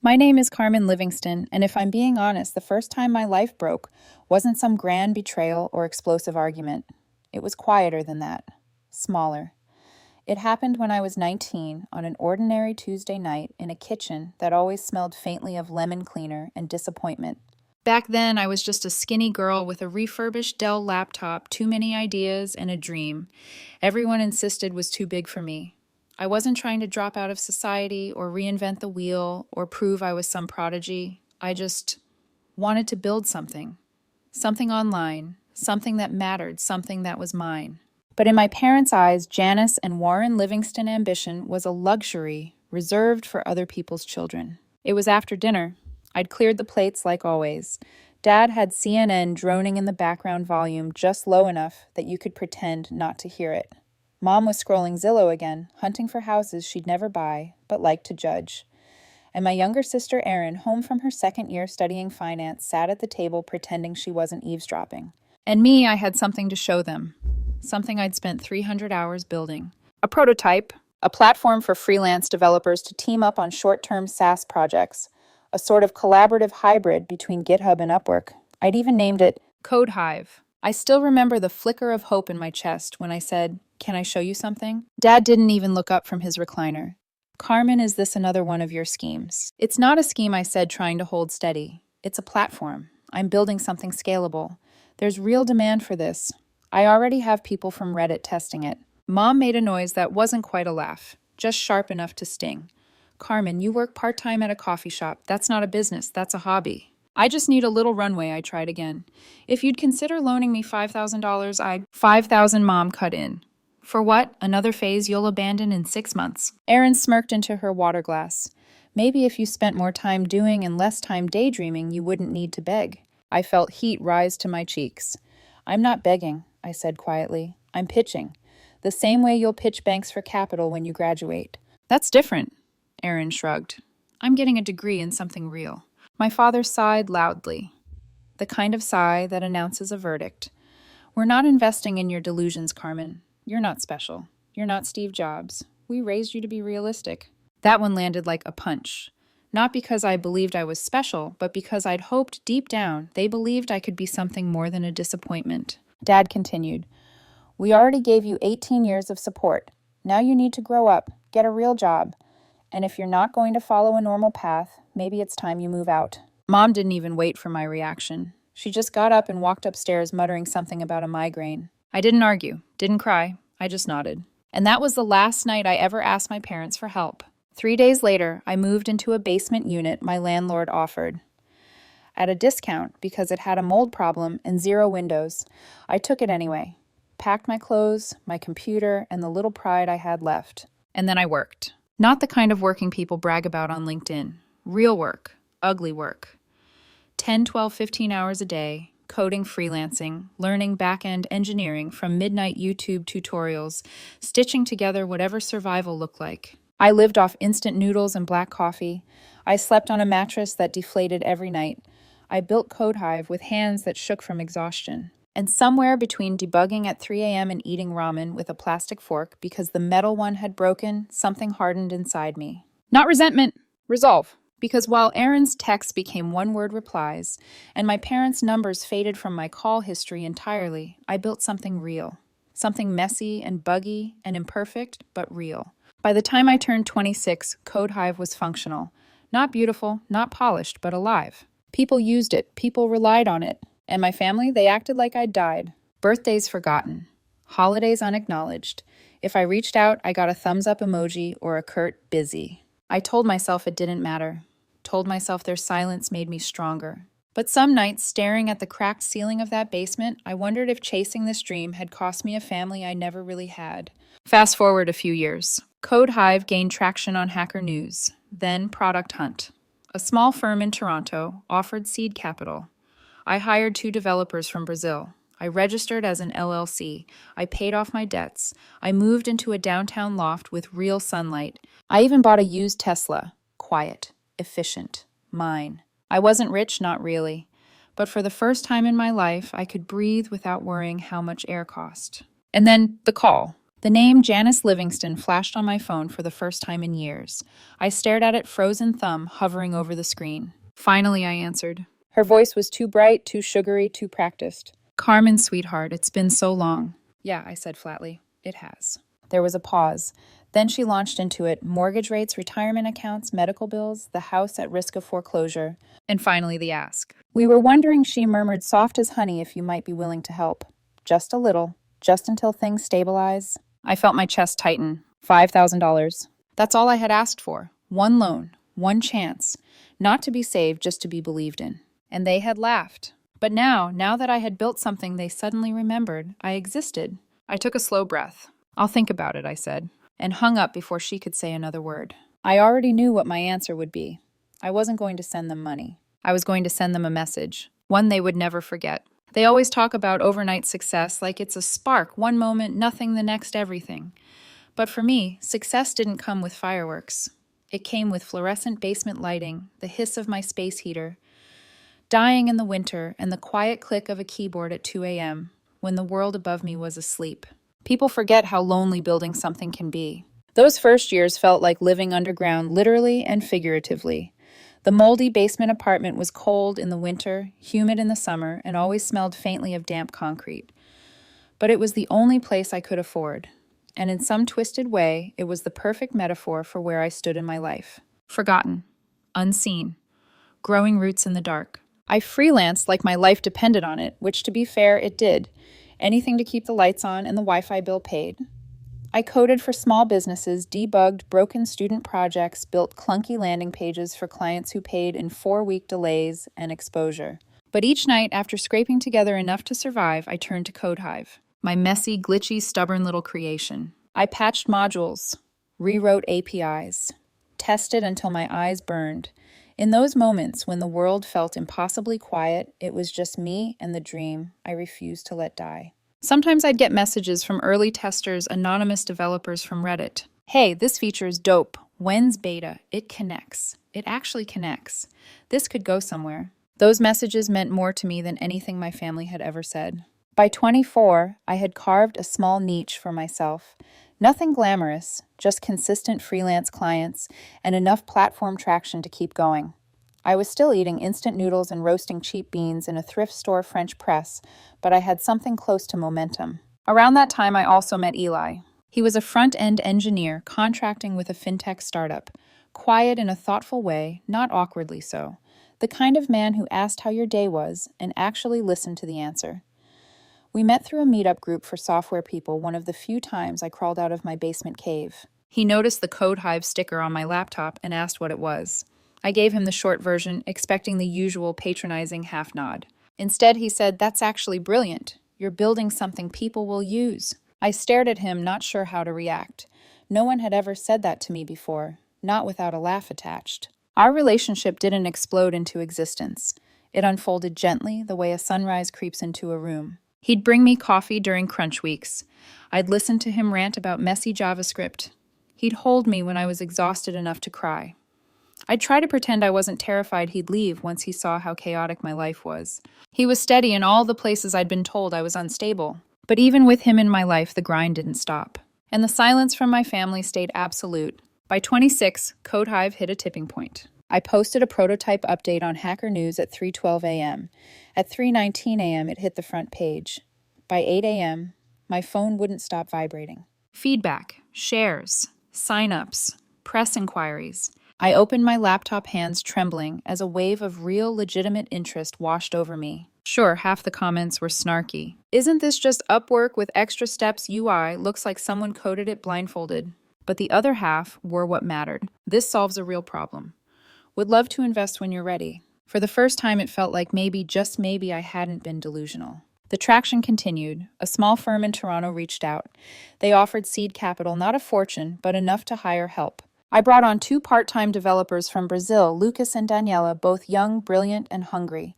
My name is Carmen Livingston, and if I'm being honest, the first time my life broke wasn't some grand betrayal or explosive argument. It was quieter than that, smaller. It happened when I was 19 on an ordinary Tuesday night in a kitchen that always smelled faintly of lemon cleaner and disappointment. Back then, I was just a skinny girl with a refurbished Dell laptop, too many ideas, and a dream. Everyone insisted was too big for me. I wasn't trying to drop out of society or reinvent the wheel or prove I was some prodigy. I just wanted to build something. Something online, something that mattered, something that was mine. But in my parents' eyes, Janice and Warren Livingston ambition was a luxury reserved for other people's children. It was after dinner. I'd cleared the plates like always. Dad had CNN droning in the background volume just low enough that you could pretend not to hear it. Mom was scrolling Zillow again, hunting for houses she'd never buy, but liked to judge. And my younger sister Erin, home from her second year studying finance, sat at the table pretending she wasn't eavesdropping. And me, I had something to show them. Something I'd spent 300 hours building. A prototype, a platform for freelance developers to team up on short-term SaaS projects, a sort of collaborative hybrid between GitHub and Upwork. I'd even named it Code Hive. I still remember the flicker of hope in my chest when I said, "Can I show you something?" Dad didn't even look up from his recliner. "Carmen, is this another one of your schemes?" "It's not a scheme," I said, trying to hold steady. "It's a platform. I'm building something scalable. There's real demand for this. I already have people from Reddit testing it." Mom made a noise that wasn't quite a laugh, just sharp enough to sting. "Carmen, you work part-time at a coffee shop. That's not a business, that's a hobby." "I just need a little runway," I tried again. "If you'd consider loaning me $5,000, I'd—" "5,000, Mom cut in. "For what? Another phase you'll abandon in 6 months." Erin smirked into her water glass. "Maybe if you spent more time doing and less time daydreaming, you wouldn't need to beg." I felt heat rise to my cheeks. "I'm not begging," I said quietly. "I'm pitching. The same way you'll pitch banks for capital when you graduate." "That's different," Erin shrugged. "I'm getting a degree in something real." My father sighed loudly, the kind of sigh that announces a verdict. "We're not investing in your delusions, Carmen. You're not special. You're not Steve Jobs. We raised you to be realistic." That one landed like a punch. Not because I believed I was special, but because I'd hoped deep down they believed I could be something more than a disappointment. Dad continued, "We already gave you 18 years of support. Now you need to grow up, get a real job. And if you're not going to follow a normal path, maybe it's time you move out." Mom didn't even wait for my reaction. She just got up and walked upstairs muttering something about a migraine. I didn't argue, didn't cry, I just nodded. And that was the last night I ever asked my parents for help. 3 days later, I moved into a basement unit my landlord offered. At a discount because it had a mold problem and 0 windows. I took it anyway. Packed my clothes, my computer, and the little pride I had left. And then I worked. Not the kind of working people brag about on LinkedIn. Real work. Ugly work. 10, 12, 15 hours a day, coding, freelancing, learning back-end engineering from midnight YouTube tutorials, stitching together whatever survival looked like. I lived off instant noodles and black coffee. I slept on a mattress that deflated every night. I built Code Hive with hands that shook from exhaustion. And somewhere between debugging at 3 a.m. and eating ramen with a plastic fork because the metal one had broken, something hardened inside me. Not resentment, resolve. Because while Erin's texts became one-word replies, and my parents' numbers faded from my call history entirely, I built something real. Something messy and buggy and imperfect, but real. By the time I turned 26, Code Hive was functional. Not beautiful, not polished, but alive. People used it, people relied on it. And my family, they acted like I'd died. Birthdays forgotten. Holidays unacknowledged. If I reached out, I got a thumbs-up emoji or a curt busy. I told myself it didn't matter. Told myself their silence made me stronger. But some nights, staring at the cracked ceiling of that basement, I wondered if chasing this dream had cost me a family I never really had. Fast forward a few years. Code Hive gained traction on Hacker News, then Product Hunt. A small firm in Toronto offered seed capital. I hired 2 developers from Brazil. I registered as an LLC. I paid off my debts. I moved into a downtown loft with real sunlight. I even bought a used Tesla. Quiet, efficient, mine. I wasn't rich, not really. But for the first time in my life, I could breathe without worrying how much air cost. And then the call. The name Janice Livingston flashed on my phone for the first time in years. I stared at it, frozen thumb hovering over the screen. Finally, I answered. Her voice was too bright, too sugary, too practiced. Carmen, sweetheart, it's been so long. Yeah, I said flatly. It has. There was a pause. Then she launched into it: mortgage rates, retirement accounts, medical bills, the house at risk of foreclosure, and finally the ask. We were wondering, she murmured, soft as honey, if you might be willing to help. Just a little, just until things stabilize. I felt my chest tighten. $5,000. That's all I had asked for. One loan, one chance. Not to be saved, just to be believed in. And they had laughed. But now that I had built something, they suddenly remembered I existed. I took a slow breath. I'll think about it, I said, and hung up before she could say another word. I already knew what my answer would be. I wasn't going to send them money. I was going to send them a message, one they would never forget. They always talk about overnight success like it's a spark, one moment, nothing, the next, everything. But for me, success didn't come with fireworks. It came with fluorescent basement lighting, the hiss of my space heater, dying in the winter, and the quiet click of a keyboard at 2 a.m. when the world above me was asleep. People forget how lonely building something can be. Those first years felt like living underground, literally and figuratively. The moldy basement apartment was cold in the winter, humid in the summer, and always smelled faintly of damp concrete. But it was the only place I could afford. And in some twisted way, it was the perfect metaphor for where I stood in my life. Forgotten, unseen, growing roots in the dark. I freelanced like my life depended on it, which, to be fair, it did. Anything to keep the lights on and the Wi-Fi bill paid. I coded for small businesses, debugged broken student projects, built clunky landing pages for clients who paid in 4-week delays and exposure. But each night, after scraping together enough to survive, I turned to CodeHive, my messy, glitchy, stubborn little creation. I patched modules, rewrote APIs, tested until my eyes burned. In those moments when the world felt impossibly quiet, it was just me and the dream I refused to let die. Sometimes I'd get messages from early testers, anonymous developers from Reddit. Hey, this feature is dope. When's beta? It connects. It actually connects. This could go somewhere. Those messages meant more to me than anything my family had ever said. By 24, I had carved a small niche for myself. Nothing glamorous, just consistent freelance clients and enough platform traction to keep going. I was still eating instant noodles and roasting cheap beans in a thrift store French press, but I had something close to momentum. Around that time, I also met Eli. He was a front-end engineer contracting with a fintech startup, quiet in a thoughtful way, not awkwardly so. The kind of man who asked how your day was and actually listened to the answer. We met through a meetup group for software people, one of the few times I crawled out of my basement cave. He noticed the CodeHive sticker on my laptop and asked what it was. I gave him the short version, expecting the usual patronizing half nod. Instead, he said, "That's actually brilliant. You're building something people will use." I stared at him, not sure how to react. No one had ever said that to me before, not without a laugh attached. Our relationship didn't explode into existence. It unfolded gently, the way a sunrise creeps into a room. He'd bring me coffee during crunch weeks. I'd listen to him rant about messy JavaScript. He'd hold me when I was exhausted enough to cry. I'd try to pretend I wasn't terrified he'd leave once he saw how chaotic my life was. He was steady in all the places I'd been told I was unstable. But even with him in my life, the grind didn't stop. And the silence from my family stayed absolute. By 26, CodeHive hit a tipping point. I posted a prototype update on Hacker News at 3:12 a.m. At 3:19 a.m., it hit the front page. By 8 a.m., my phone wouldn't stop vibrating. Feedback, shares, sign-ups, press inquiries. I opened my laptop, hands trembling, as a wave of real, legitimate interest washed over me. Sure, half the comments were snarky. "Isn't this just Upwork with extra steps UI? Looks like someone coded it blindfolded." But the other half were what mattered. "This solves a real problem. Would love to invest when you're ready." For the first time, it felt like maybe, just maybe, I hadn't been delusional. The traction continued. A small firm in Toronto reached out. They offered seed capital, not a fortune, but enough to hire help. I brought on 2 part-time developers from Brazil, Lucas and Daniela, both young, brilliant, and hungry.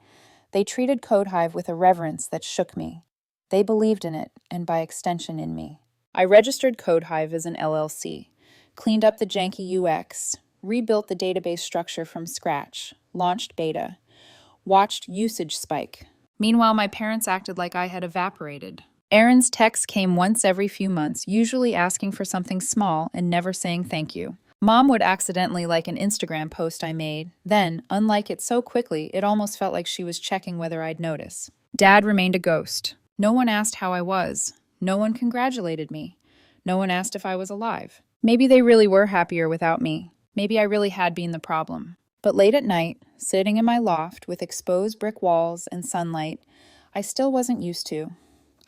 They treated CodeHive with a reverence that shook me. They believed in it, and by extension in me. I registered CodeHive as an LLC, cleaned up the janky UX, rebuilt the database structure from scratch, launched beta, watched usage spike. Meanwhile, my parents acted like I had evaporated. Aaron's texts came once every few months, usually asking for something small and never saying thank you. Mom would accidentally like an Instagram post I made, then, unlike it so quickly, it almost felt like she was checking whether I'd notice. Dad remained a ghost. No one asked how I was. No one congratulated me. No one asked if I was alive. Maybe they really were happier without me. Maybe I really had been the problem. But late at night, sitting in my loft with exposed brick walls and sunlight, I still wasn't used to.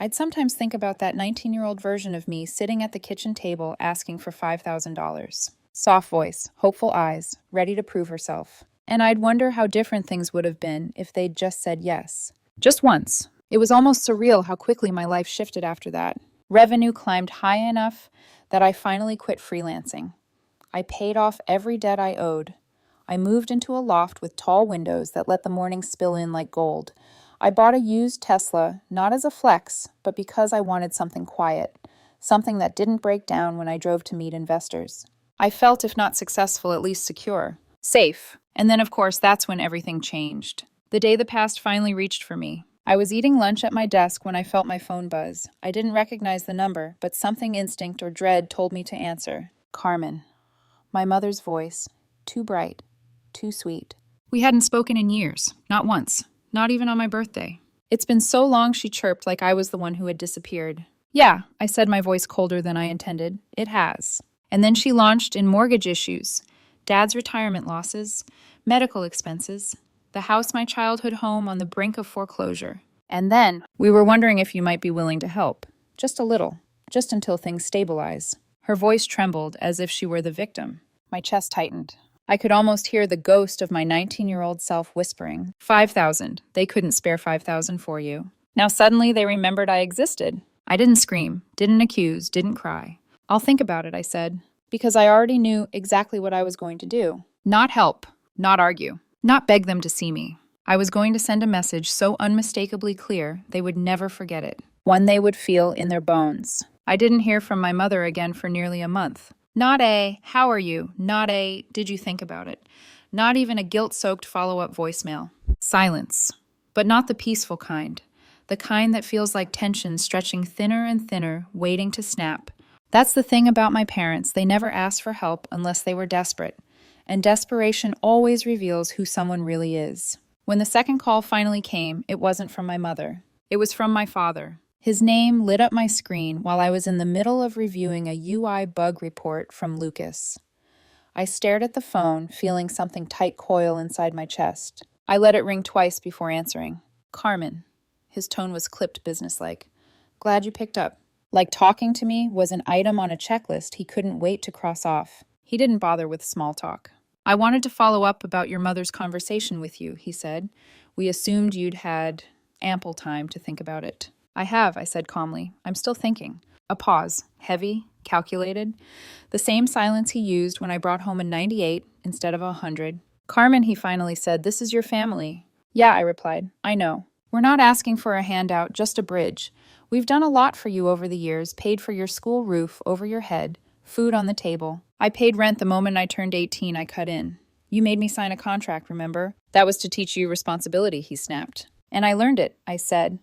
I'd sometimes think about that 19-year-old version of me sitting at the kitchen table asking for $5,000. Soft voice, hopeful eyes, ready to prove herself. And I'd wonder how different things would have been if they'd just said yes. Just once. It was almost surreal how quickly my life shifted after that. Revenue climbed high enough that I finally quit freelancing. I paid off every debt I owed. I moved into a loft with tall windows that let the morning spill in like gold. I bought a used Tesla, not as a flex, but because I wanted something quiet, something that didn't break down when I drove to meet investors. I felt, if not successful, at least secure, safe. And then, of course, that's when everything changed. The day the past finally reached for me. I was eating lunch at my desk when I felt my phone buzz. I didn't recognize the number, but something instinct or dread told me to answer. Carmen. My mother's voice. Too bright. Too sweet. We hadn't spoken in years. Not once. Not even on my birthday. It's been so long, she chirped like I was the one who had disappeared. Yeah, I said, my voice colder than I intended. It has. And then she launched in mortgage issues, Dad's retirement losses, medical expenses, the house my childhood home on the brink of foreclosure. And then, we were wondering if you might be willing to help. Just a little. Just until things stabilize. Her voice trembled as if she were the victim. My chest tightened. I could almost hear the ghost of my 19-year-old self whispering, 5,000. They couldn't spare 5,000 for you. Now suddenly they remembered I existed. I didn't scream, didn't accuse, didn't cry. I'll think about it, I said, because I already knew exactly what I was going to do. Not help, not argue, not beg them to see me. I was going to send a message so unmistakably clear they would never forget it. One they would feel in their bones. I didn't hear from my mother again for nearly a month. Not a, how are you? Not a, did you think about it? Not even a guilt-soaked follow-up voicemail. Silence. But not the peaceful kind. The kind that feels like tension stretching thinner and thinner, waiting to snap. That's the thing about my parents. They never asked for help unless they were desperate. And desperation always reveals who someone really is. When the second call finally came, it wasn't from my mother. It was from my father. His name lit up my screen while I was in the middle of reviewing a UI bug report from Lucas. I stared at the phone, feeling something tight coil inside my chest. I let it ring twice before answering. Carmen. His tone was clipped businesslike. Glad you picked up. Like talking to me was an item on a checklist he couldn't wait to cross off. He didn't bother with small talk. I wanted to follow up about your mother's conversation with you, he said. We assumed you'd had ample time to think about it. I have, I said calmly. I'm still thinking. A pause. Heavy, calculated. The same silence he used when I brought home a 98 instead of a 100. Carmen, he finally said, this is your family. Yeah, I replied. I know. We're not asking for a handout, just a bridge. We've done a lot for you over the years, paid for your school roof over your head, food on the table. I paid rent the moment I turned 18, I cut in. You made me sign a contract, remember? That was to teach you responsibility, he snapped. And I learned it, I said.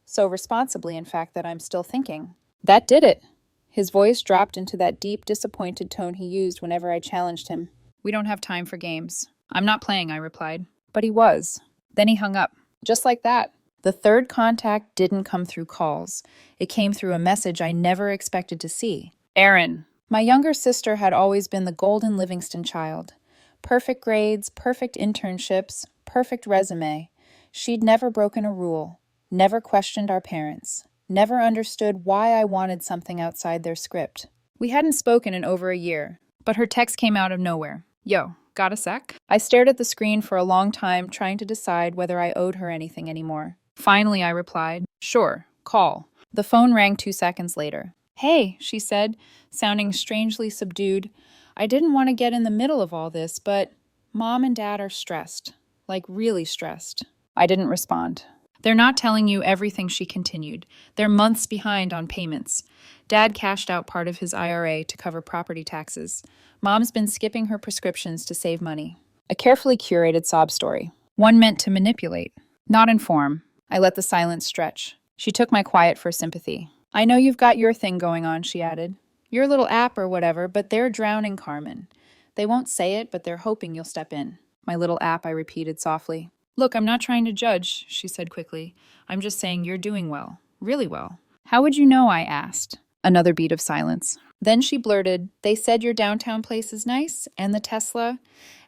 So responsibly, in fact, that I'm still thinking. That did it. His voice dropped into that deep, disappointed tone he used whenever I challenged him. We don't have time for games. I'm not playing, I replied. But he was. Then he hung up. Just like that. The third contact didn't come through calls. It came through a message I never expected to see. Aaron. My younger sister had always been the golden Livingston child. Perfect grades, perfect internships, perfect resume. She'd never broken a rule. Never questioned our parents. Never understood why I wanted something outside their script. We hadn't spoken in over a year, but her text came out of nowhere. Yo, got a sec? I stared at the screen for a long time, trying to decide whether I owed her anything anymore. Finally, I replied, sure, call. The phone rang 2 seconds later. Hey, she said, sounding strangely subdued. I didn't want to get in the middle of all this, but Mom and Dad are stressed. Like really stressed. I didn't respond. They're not telling you everything, she continued. They're months behind on payments. Dad cashed out part of his IRA to cover property taxes. Mom's been skipping her prescriptions to save money. A carefully curated sob story. One meant to manipulate, not inform. I let the silence stretch. She took my quiet for sympathy. I know you've got your thing going on, she added. Your little app or whatever, but they're drowning Carmen. They won't say it, but they're hoping you'll step in. My little app, I repeated softly. Look, I'm not trying to judge, she said quickly. I'm just saying you're doing well. Really well. How would you know? I asked. Another beat of silence. Then she blurted, they said your downtown place is nice, and the Tesla,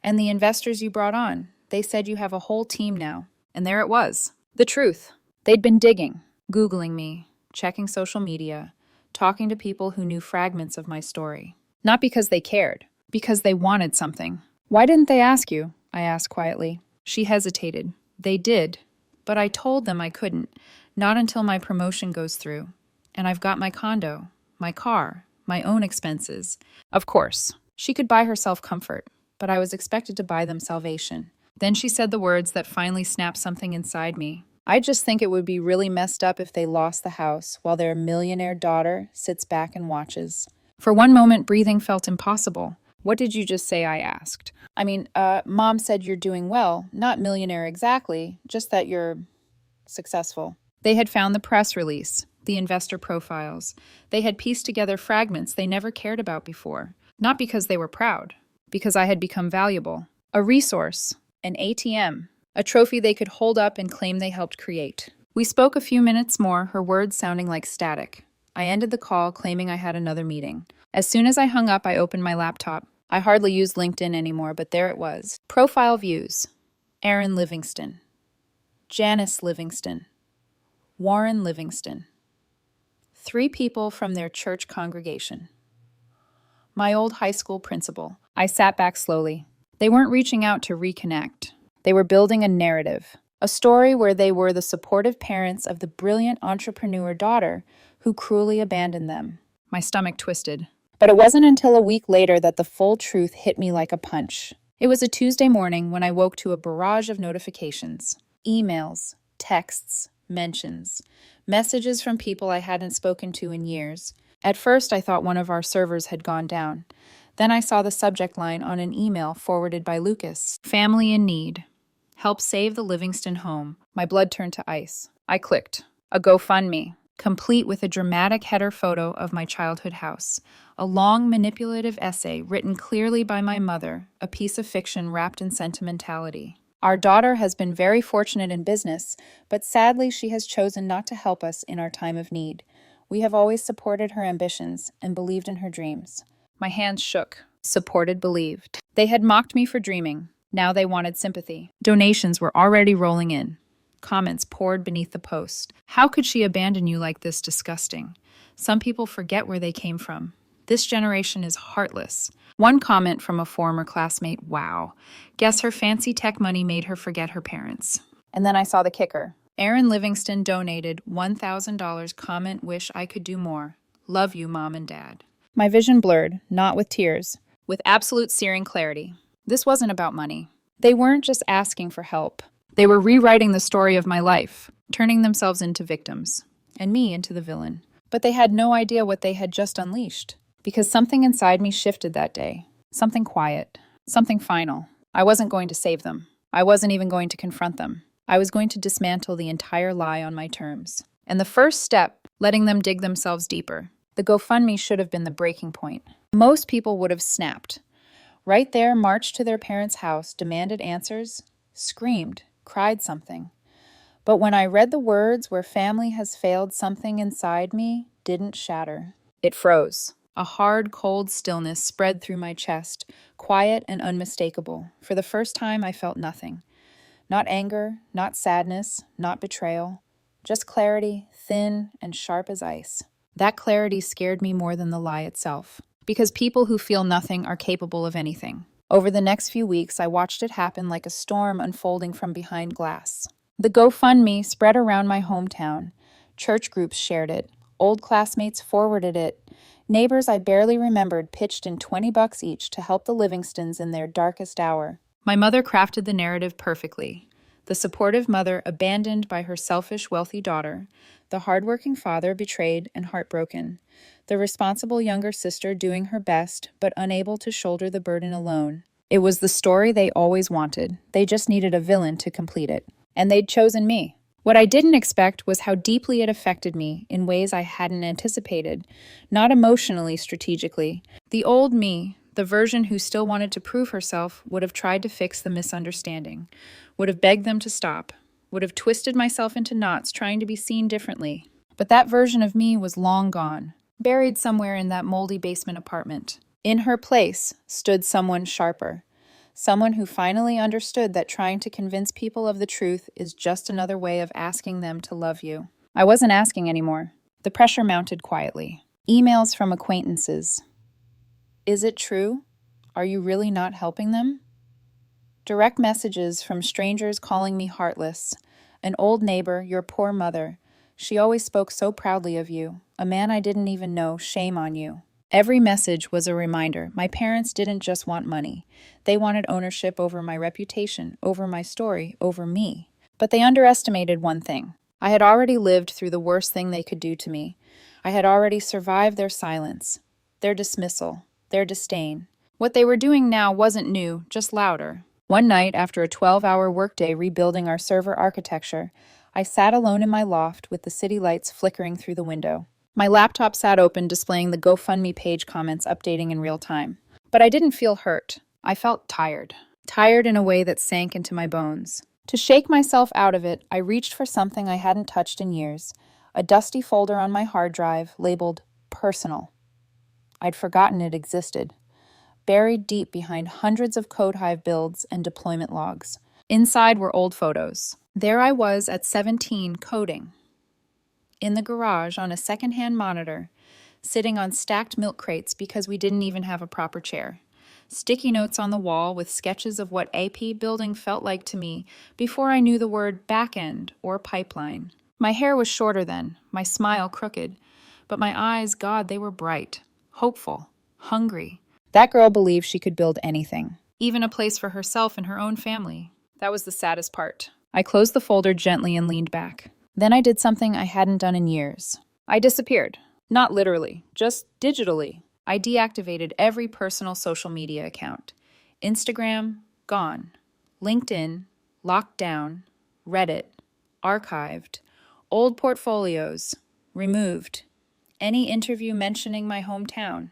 and the investors you brought on. They said you have a whole team now. And there it was. The truth. They'd been digging, Googling me, checking social media, talking to people who knew fragments of my story. Not because they cared, because they wanted something. Why didn't they ask you? I asked quietly. She hesitated. They did, but I told them I couldn't, not until my promotion goes through. And I've got my condo, my car, my own expenses. Of course, she could buy herself comfort, but I was expected to buy them salvation. Then she said the words that finally snapped something inside me. I just think it would be really messed up if they lost the house while their millionaire daughter sits back and watches. For one moment, breathing felt impossible. What did you just say? I asked. Mom said you're doing well. Not millionaire exactly, just that you're successful. They had found the press release, the investor profiles. They had pieced together fragments they never cared about before. Not because they were proud, because I had become valuable. A resource, an ATM, a trophy they could hold up and claim they helped create. We spoke a few minutes more, her words sounding like static. I ended the call, claiming I had another meeting. As soon as I hung up, I opened my laptop. I hardly use LinkedIn anymore, but there it was. Profile views. Aaron Livingston. Janice Livingston. Warren Livingston. 3 people from their church congregation. My old high school principal. I sat back slowly. They weren't reaching out to reconnect. They were building a narrative, a story where they were the supportive parents of the brilliant entrepreneur daughter who cruelly abandoned them. My stomach twisted. But it wasn't until a week later that the full truth hit me like a punch. It was a Tuesday morning when I woke to a barrage of notifications. Emails, texts, mentions, messages from people I hadn't spoken to in years. At first, I thought one of our servers had gone down. Then I saw the subject line on an email forwarded by Lucas. Family in need. Help save the Livingston home. My blood turned to ice. I clicked. A GoFundMe, complete with a dramatic header photo of my childhood house. A long, manipulative essay written clearly by my mother, a piece of fiction wrapped in sentimentality. Our daughter has been very fortunate in business, but sadly she has chosen not to help us in our time of need. We have always supported her ambitions and believed in her dreams. My hands shook. Supported, believed. They had mocked me for dreaming. Now they wanted sympathy. Donations were already rolling in. Comments poured beneath the post. How could she abandon you like this? Disgusting. Some people forget where they came from. This generation is heartless. One comment from a former classmate, wow. Guess her fancy tech money made her forget her parents. And then I saw the kicker. Aaron Livingston donated $1,000. Comment, wish I could do more. Love you, Mom and Dad. My vision blurred, not with tears, with absolute searing clarity. This wasn't about money. They weren't just asking for help. They were rewriting the story of my life, turning themselves into victims, and me into the villain. But they had no idea what they had just unleashed, because something inside me shifted that day. Something quiet, something final. I wasn't going to save them. I wasn't even going to confront them. I was going to dismantle the entire lie on my terms. And the first step, letting them dig themselves deeper. The GoFundMe should have been the breaking point. Most people would have snapped. Right there, marched to their parents' house, demanded answers, screamed, cried something. But when I read the words where family has failed, something inside me didn't shatter. It froze. A hard, cold stillness spread through my chest, quiet and unmistakable. For the first time, I felt nothing. Not anger, not sadness, not betrayal. Just clarity, thin and sharp as ice. That clarity scared me more than the lie itself. Because people who feel nothing are capable of anything. Over the next few weeks, I watched it happen like a storm unfolding from behind glass. The GoFundMe spread around my hometown. Church groups shared it. Old classmates forwarded it. Neighbors I barely remembered pitched in $20 each to help the Livingstons in their darkest hour. My mother crafted the narrative perfectly. The supportive mother abandoned by her selfish, wealthy daughter. The hardworking father betrayed and heartbroken. The responsible younger sister doing her best, but unable to shoulder the burden alone. It was the story they always wanted. They just needed a villain to complete it. And they'd chosen me. What I didn't expect was how deeply it affected me in ways I hadn't anticipated, not emotionally, strategically. The old me, the version who still wanted to prove herself, would have tried to fix the misunderstanding, would have begged them to stop, would have twisted myself into knots trying to be seen differently. But that version of me was long gone, buried somewhere in that moldy basement apartment. In her place stood someone sharper. Someone who finally understood that trying to convince people of the truth is just another way of asking them to love you. I wasn't asking anymore. The pressure mounted quietly. Emails from acquaintances. Is it true? Are you really not helping them? Direct messages from strangers calling me heartless. An old neighbor, your poor mother. She always spoke so proudly of you. A man I didn't even know, shame on you. Every message was a reminder. My parents didn't just want money. They wanted ownership over my reputation, over my story, over me. But they underestimated one thing. I had already lived through the worst thing they could do to me. I had already survived their silence, their dismissal, their disdain. What they were doing now wasn't new, just louder. One night, after a 12-hour workday rebuilding our server architecture, I sat alone in my loft with the city lights flickering through the window. My laptop sat open, displaying the GoFundMe page comments updating in real time. But I didn't feel hurt. I felt tired. Tired in a way that sank into my bones. To shake myself out of it, I reached for something I hadn't touched in years. A dusty folder on my hard drive labeled Personal. I'd forgotten it existed. Buried deep behind hundreds of CodeHive builds and deployment logs. Inside were old photos. There I was at 17 coding. In the garage on a secondhand monitor, sitting on stacked milk crates because we didn't even have a proper chair. Sticky notes on the wall with sketches of what AP building felt like to me before I knew the word backend or pipeline. My hair was shorter then, my smile crooked, but my eyes, God, they were bright, hopeful, hungry. That girl believed she could build anything, even a place for herself and her own family. That was the saddest part. I closed the folder gently and leaned back. Then I did something I hadn't done in years. I disappeared. Not literally, just digitally. I deactivated every personal social media account. Instagram, gone. LinkedIn, locked down. Reddit, archived. Old portfolios, removed. Any interview mentioning my hometown,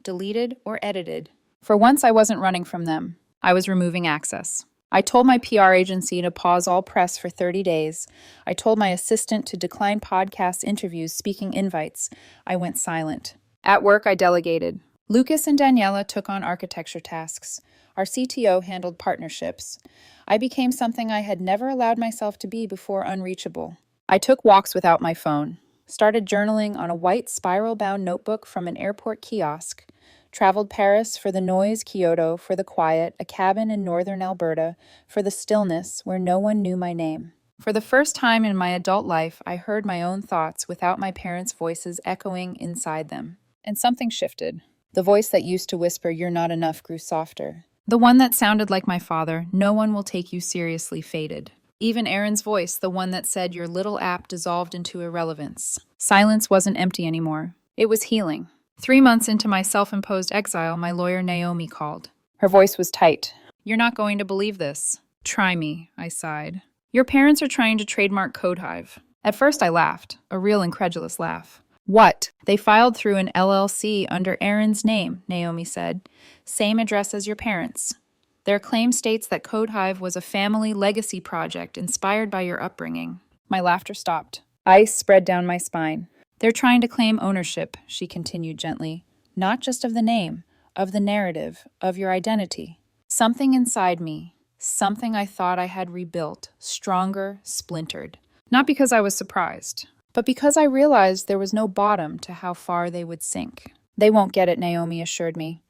deleted or edited. For once, I wasn't running from them. I was removing access. I told my PR agency to pause all press for 30 days. I told my assistant to decline podcast interviews, speaking invites. I went silent. At work, I delegated. Lucas and Daniela took on architecture tasks. Our CTO handled partnerships. I became something I had never allowed myself to be before, unreachable. I took walks without my phone. Started journaling on a white spiral-bound notebook from an airport kiosk. Traveled Paris for the noise, Kyoto for the quiet, a cabin in northern Alberta for the stillness where no one knew my name. For the first time in my adult life, I heard my own thoughts without my parents' voices echoing inside them. And something shifted. The voice that used to whisper, "You're not enough," grew softer. The one that sounded like my father, "No one will take you seriously," faded. Even Aaron's voice, the one that said your little app dissolved into irrelevance. Silence wasn't empty anymore. It was healing. 3 months into my self-imposed exile, my lawyer Naomi called. Her voice was tight. "You're not going to believe this." "Try me," I sighed. "Your parents are trying to trademark CodeHive." At first I laughed, a real incredulous laugh. "What?" "They filed through an LLC under Aaron's name," Naomi said. "Same address as your parents. Their claim states that CodeHive was a family legacy project inspired by your upbringing." My laughter stopped. Ice spread down my spine. "They're trying to claim ownership," she continued gently. "Not just of the name, of the narrative, of your identity." Something inside me, something I thought I had rebuilt, stronger, splintered. Not because I was surprised, but because I realized there was no bottom to how far they would sink. "They won't get it," Naomi assured me.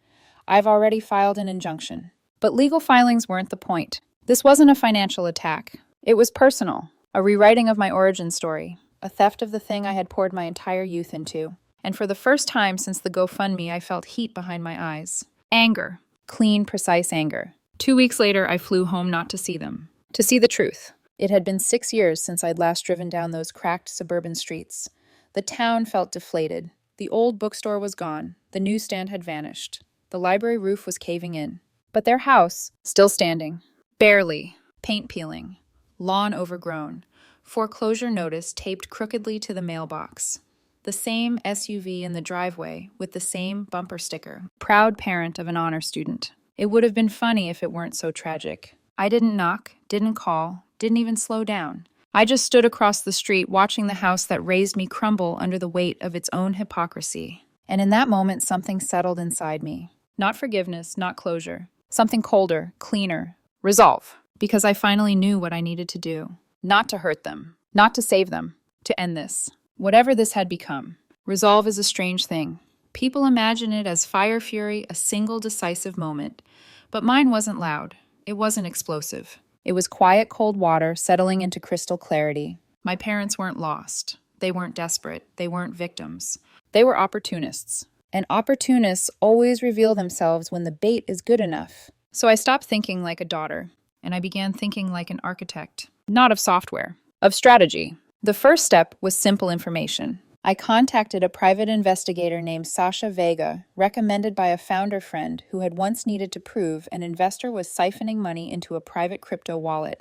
"I've already filed an injunction." But legal filings weren't the point. This wasn't a financial attack. It was personal, a rewriting of my origin story. A theft of the thing I had poured my entire youth into. And for the first time since the GoFundMe, I felt heat behind my eyes. Anger. Clean, precise anger. 2 weeks later, I flew home not to see them. To see the truth. It had been 6 years since I'd last driven down those cracked suburban streets. The town felt deflated. The old bookstore was gone. The newsstand had vanished. The library roof was caving in. But their house, still standing. Barely. Paint peeling. Lawn overgrown. Foreclosure notice taped crookedly to the mailbox. The same SUV in the driveway with the same bumper sticker. Proud parent of an honor student. It would have been funny if it weren't so tragic. I didn't knock, didn't call, didn't even slow down. I just stood across the street watching the house that raised me crumble under the weight of its own hypocrisy. And in that moment, something settled inside me. Not forgiveness, not closure. Something colder, cleaner. Resolve. Because I finally knew what I needed to do. Not to hurt them. Not to save them. To end this. Whatever this had become. Resolve is a strange thing. People imagine it as fire fury, a single decisive moment. But mine wasn't loud. It wasn't explosive. It was quiet, cold water settling into crystal clarity. My parents weren't lost. They weren't desperate. They weren't victims. They were opportunists. And opportunists always reveal themselves when the bait is good enough. So I stopped thinking like a daughter, and I began thinking like an architect. Not of software, of strategy. The first step was simple information. I contacted a private investigator named Sasha Vega, recommended by a founder friend who had once needed to prove an investor was siphoning money into a private crypto wallet.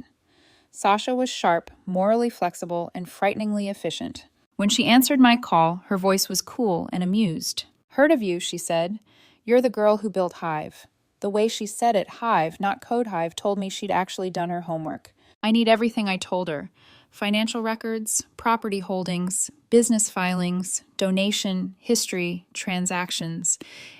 Sasha was sharp, morally flexible, and frighteningly efficient. When she answered my call, her voice was cool and amused. "Heard of you," she said. "You're the girl who built Hive." The way she said it, Hive, not Code Hive, told me she'd actually done her homework. I need everything I told her. Financial records, property holdings, business filings, donation, history, transactions,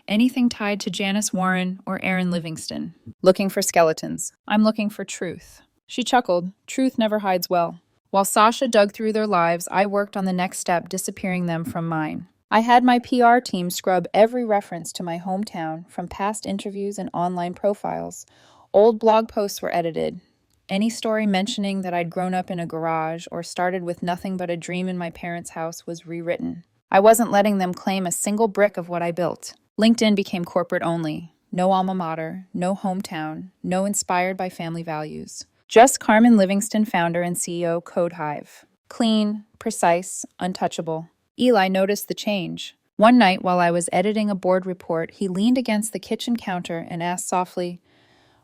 anything tied to Janice Warren or Aaron Livingston. Looking for skeletons. I'm looking for truth. She chuckled. Truth never hides well. While Sasha dug through their lives, I worked on the next step, disappearing them from mine. I had my PR team scrub every reference to my hometown from past interviews and online profiles. Old blog posts were edited. Any story mentioning that I'd grown up in a garage or started with nothing but a dream in my parents' house was rewritten. I wasn't letting them claim a single brick of what I built. LinkedIn became corporate only. No alma mater, no hometown, no inspired by family values. Just Carmen Livingston, founder and CEO, Code Hive. Clean, precise, untouchable. Eli noticed the change. One night while I was editing a board report, he leaned against the kitchen counter and asked softly,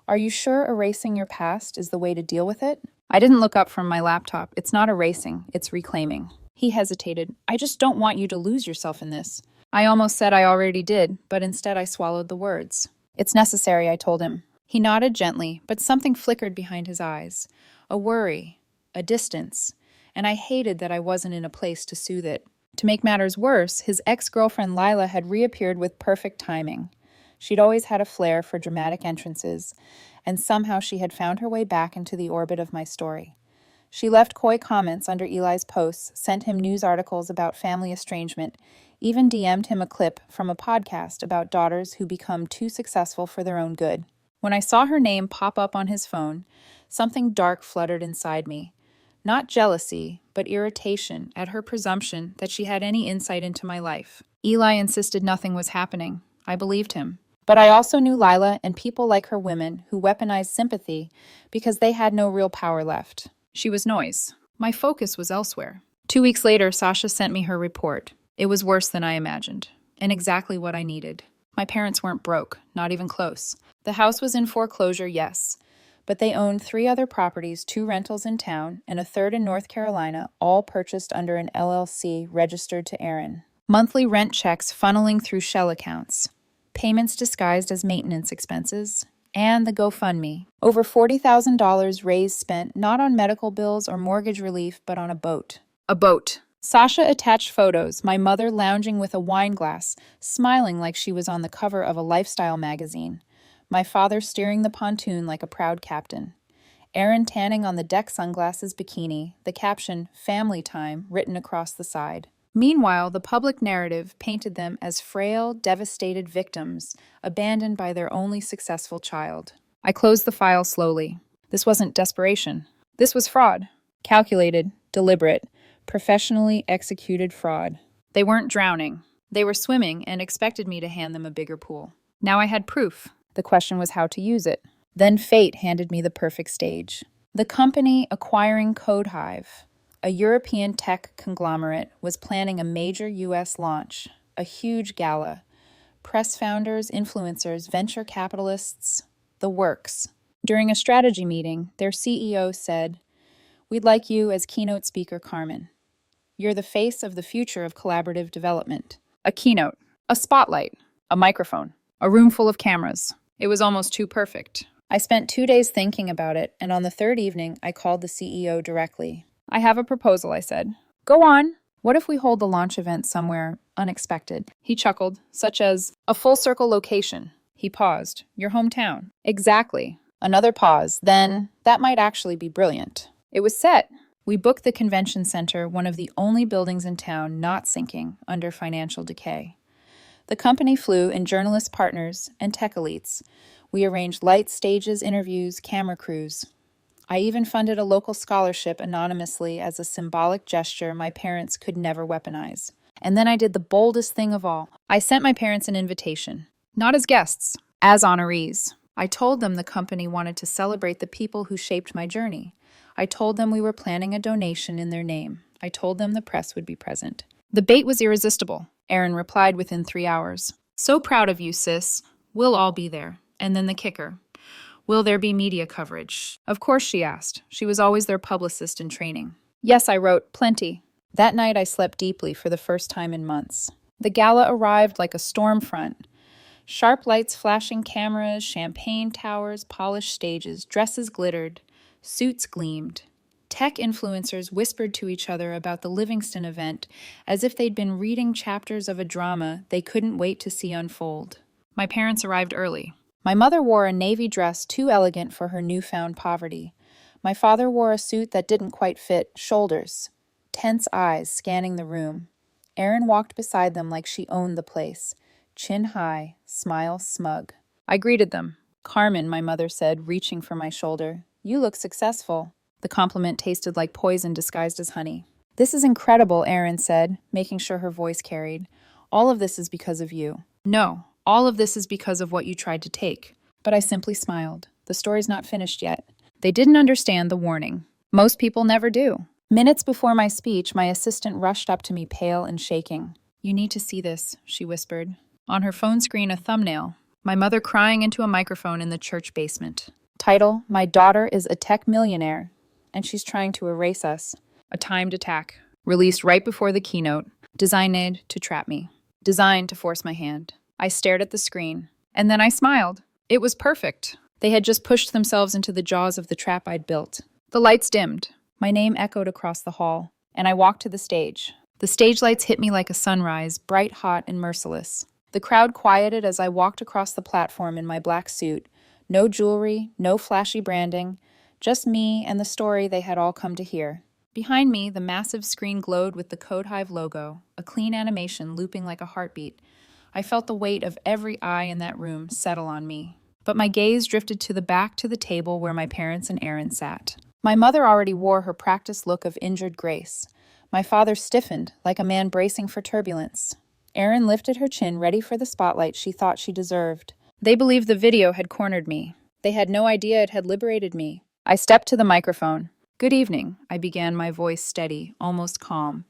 "Are you sure erasing your past is the way to deal with it?" I didn't look up from my laptop. It's not erasing, it's reclaiming. He hesitated. "I just don't want you to lose yourself in this." I almost said I already did, but instead I swallowed the words. "It's necessary," I told him. He nodded gently, but something flickered behind his eyes. A worry, a distance, and I hated that I wasn't in a place to soothe it. To make matters worse, his ex-girlfriend Lila had reappeared with perfect timing. She'd always had a flair for dramatic entrances, and somehow she had found her way back into the orbit of my story. She left coy comments under Eli's posts, sent him news articles about family estrangement, even DM'd him a clip from a podcast about daughters who become too successful for their own good. When I saw her name pop up on his phone, something dark fluttered inside me. Not jealousy, but irritation at her presumption that she had any insight into my life. Eli insisted nothing was happening. I believed him. But I also knew Lila and people like her women who weaponized sympathy because they had no real power left. She was noise. My focus was elsewhere. 2 weeks later, Sasha sent me her report. It was worse than I imagined, and exactly what I needed. My parents weren't broke, not even close. The house was in foreclosure, yes, but they owned 3 other properties, 2 rentals in town, and a third in North Carolina, all purchased under an LLC registered to Aaron. Monthly rent checks funneling through shell accounts. Payments disguised as maintenance expenses, and the GoFundMe. Over $40,000 raised spent not on medical bills or mortgage relief, but on a boat. A boat. Sasha attached photos, my mother lounging with a wine glass, smiling like she was on the cover of a lifestyle magazine. My father steering the pontoon like a proud captain. Aaron tanning on the deck, sunglasses, bikini, the caption, "Family Time," written across the side. Meanwhile, the public narrative painted them as frail, devastated victims, abandoned by their only successful child. I closed the file slowly. This wasn't desperation. This was fraud. Calculated, deliberate, professionally executed fraud. They weren't drowning. They were swimming and expected me to hand them a bigger pool. Now I had proof. The question was how to use it. Then fate handed me the perfect stage. The company acquiring Code Hive, a European tech conglomerate, was planning a major U.S. launch, a huge gala. Press founders, influencers, venture capitalists, the works. During a strategy meeting, their CEO said, We'd like you as keynote speaker, Carmen. You're the face of the future of collaborative development. A keynote, a spotlight, a microphone, a room full of cameras. It was almost too perfect. I spent 2 days thinking about it, and on the third evening, I called the CEO directly. I have a proposal, I said. Go on. What if we hold the launch event somewhere unexpected? He chuckled, such as a full circle location. He paused. Your hometown. Exactly. Another pause. Then, that might actually be brilliant. It was set. We booked the convention center, one of the only buildings in town not sinking under financial decay. The company flew in journalist partners and tech elites. We arranged lights, stages, interviews, camera crews. I even funded a local scholarship anonymously as a symbolic gesture my parents could never weaponize. And then I did the boldest thing of all. I sent my parents an invitation. Not as guests, as honorees. I told them the company wanted to celebrate the people who shaped my journey. I told them we were planning a donation in their name. I told them the press would be present. The bait was irresistible. Erin replied within 3 hours. So proud of you, sis. We'll all be there. And then the kicker. Will there be media coverage? Of course, she asked. She was always their publicist in training. Yes, I wrote, plenty. That night I slept deeply for the first time in months. The gala arrived like a storm front. Sharp lights, flashing cameras, champagne towers, polished stages, dresses glittered, suits gleamed. Tech influencers whispered to each other about the Livingston event as if they'd been reading chapters of a drama they couldn't wait to see unfold. My parents arrived early. My mother wore a navy dress too elegant for her newfound poverty. My father wore a suit that didn't quite fit, shoulders, tense eyes scanning the room. Erin walked beside them like she owned the place, chin high, smile smug. I greeted them. Carmen, my mother said, reaching for my shoulder. You look successful. The compliment tasted like poison disguised as honey. This is incredible, Erin said, making sure her voice carried. All of this is because of you. No, all of this is because of what you tried to take. But I simply smiled. The story's not finished yet. They didn't understand the warning. Most people never do. Minutes before my speech, my assistant rushed up to me pale and shaking. You need to see this, she whispered. On her phone screen, a thumbnail. My mother crying into a microphone in the church basement. Title, My Daughter is a Tech Millionaire, and she's trying to erase us. A timed attack. Released right before the keynote. Designed to trap me. Designed to force my hand. I stared at the screen. And then I smiled. It was perfect. They had just pushed themselves into the jaws of the trap I'd built. The lights dimmed. My name echoed across the hall, and I walked to the stage. The stage lights hit me like a sunrise, bright, hot, and merciless. The crowd quieted as I walked across the platform in my black suit. No jewelry, no flashy branding, just me and the story they had all come to hear. Behind me, the massive screen glowed with the Code Hive logo, a clean animation looping like a heartbeat. I felt the weight of every eye in that room settle on me. But my gaze drifted to the back to the table where my parents and Erin sat. My mother already wore her practiced look of injured grace. My father stiffened, like a man bracing for turbulence. Erin lifted her chin, ready for the spotlight she thought she deserved. They believed the video had cornered me. They had no idea it had liberated me. I stepped to the microphone. Good evening, I began, my voice steady, almost calm.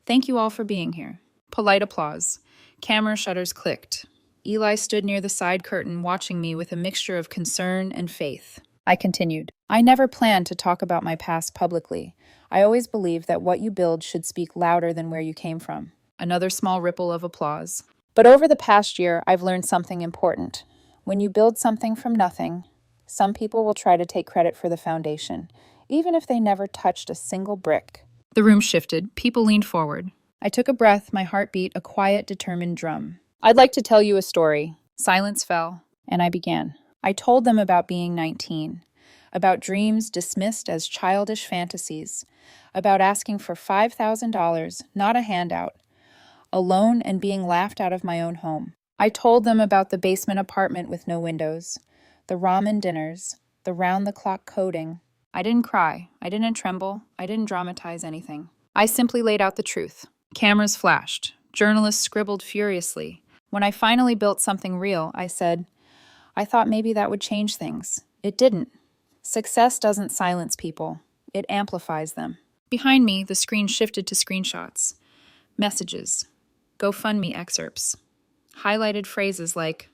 Thank you all for being here. Polite applause. Camera shutters clicked. Eli stood near the side curtain, watching me with a mixture of concern and faith. I continued. I never planned to talk about my past publicly. I always believed that what you build should speak louder than where you came from. Another small ripple of applause. But over the past year, I've learned something important. When you build something from nothing, some people will try to take credit for the foundation, even if they never touched a single brick. The room shifted. People leaned forward. I took a breath, my heart beat a quiet, determined drum. I'd like to tell you a story. Silence fell, and I began. I told them about being 19, about dreams dismissed as childish fantasies, about asking for $5,000, not a handout, alone and being laughed out of my own home. I told them about the basement apartment with no windows, the ramen dinners, the round-the-clock coding. I didn't cry, I didn't tremble, I didn't dramatize anything. I simply laid out the truth. Cameras flashed. Journalists scribbled furiously. When I finally built something real, I said, I thought maybe that would change things. It didn't. Success doesn't silence people. It amplifies them. Behind me, the screen shifted to screenshots. Messages. GoFundMe excerpts. Highlighted phrases like,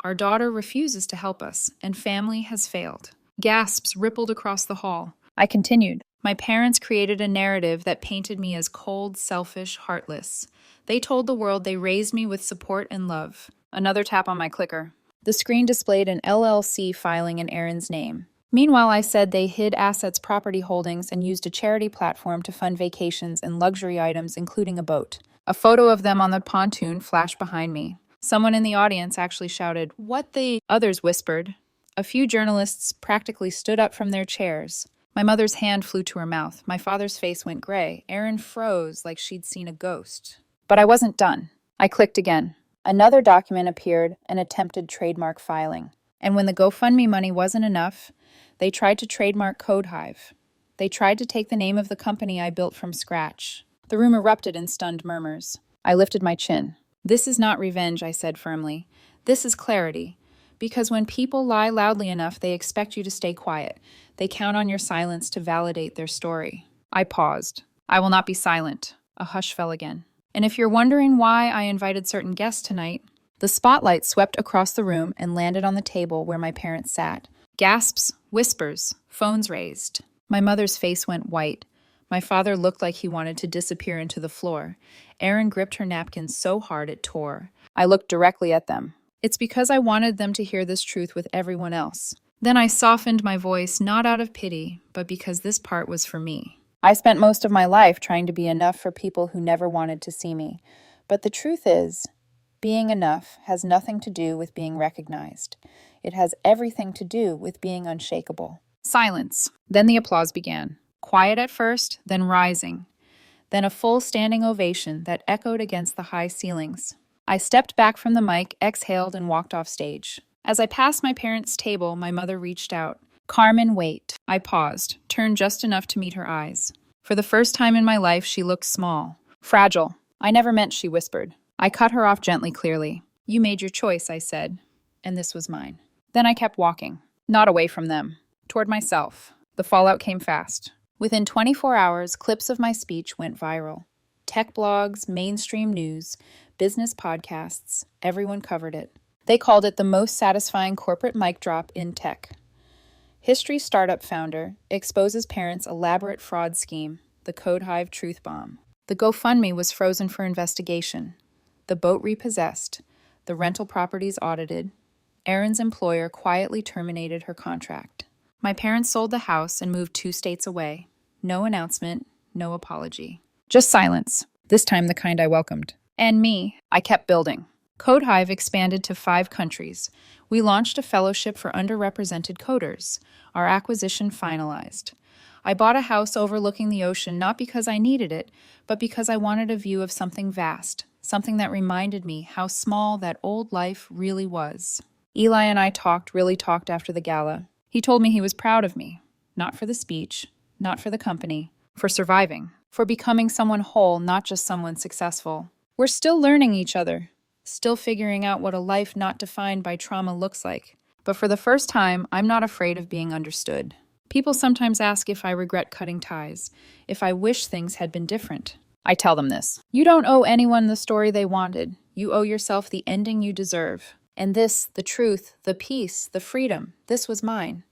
our daughter refuses to help us, and family has failed. Gasps rippled across the hall. I continued. My parents created a narrative that painted me as cold, selfish, heartless. They told the world they raised me with support and love. Another tap on my clicker. The screen displayed an LLC filing in Aaron's name. Meanwhile, I said they hid assets, property holdings, and used a charity platform to fund vacations and luxury items, including a boat. A photo of them on the pontoon flashed behind me. Someone in the audience actually shouted, "What the?" Others whispered. A few journalists practically stood up from their chairs. My mother's hand flew to her mouth. My father's face went gray. Erin froze like she'd seen a ghost. But I wasn't done. I clicked again. Another document appeared, an attempted trademark filing. And when the GoFundMe money wasn't enough, they tried to trademark Code Hive. They tried to take the name of the company I built from scratch. The room erupted in stunned murmurs. I lifted my chin. "This is not revenge," I said firmly. "This is clarity. Because when people lie loudly enough, they expect you to stay quiet. They count on your silence to validate their story." I paused. "I will not be silent." A hush fell again. "And if you're wondering why I invited certain guests tonight," the spotlight swept across the room and landed on the table where my parents sat. Gasps, whispers, phones raised. My mother's face went white. My father looked like he wanted to disappear into the floor. Erin gripped her napkin so hard it tore. I looked directly at them. "It's because I wanted them to hear this truth with everyone else." Then I softened my voice, not out of pity, but because this part was for me. I spent most of my life trying to be enough for people who never wanted to see me. But the truth is, being enough has nothing to do with being recognized. It has everything to do with being unshakable. Silence. Then the applause began. Quiet at first, then rising. Then a full standing ovation that echoed against the high ceilings. I stepped back from the mic, exhaled, and walked off stage. As I passed my parents' table, my mother reached out. "Carmen, wait." I paused, turned just enough to meet her eyes. For the first time in my life, she looked small. "Fragile." "I never meant," she whispered. I cut her off gently, clearly. "You made your choice," I said, and this was mine. Then I kept walking, not away from them, toward myself. The fallout came fast. Within 24 hours, clips of my speech went viral. Tech blogs, mainstream news, business podcasts, everyone covered it. They called it the most satisfying corporate mic drop in tech. History startup founder exposes parents' elaborate fraud scheme, the Code Hive truth bomb. The GoFundMe was frozen for investigation. The boat repossessed. The rental properties audited. Erin's employer quietly terminated her contract. My parents sold the house and moved 2 states away. No announcement, no apology. Just silence, this time the kind I welcomed. And me, I kept building. Code Hive expanded to 5 countries. We launched a fellowship for underrepresented coders. Our acquisition finalized. I bought a house overlooking the ocean not because I needed it, but because I wanted a view of something vast, something that reminded me how small that old life really was. Eli and I really talked after the gala. He told me he was proud of me, not for the speech, not for the company, for surviving, for becoming someone whole, not just someone successful. We're still learning each other, still figuring out what a life not defined by trauma looks like. But for the first time, I'm not afraid of being understood. People sometimes ask if I regret cutting ties, if I wish things had been different. I tell them this. You don't owe anyone the story they wanted. You owe yourself the ending you deserve. And this, the truth, the peace, the freedom, this was mine.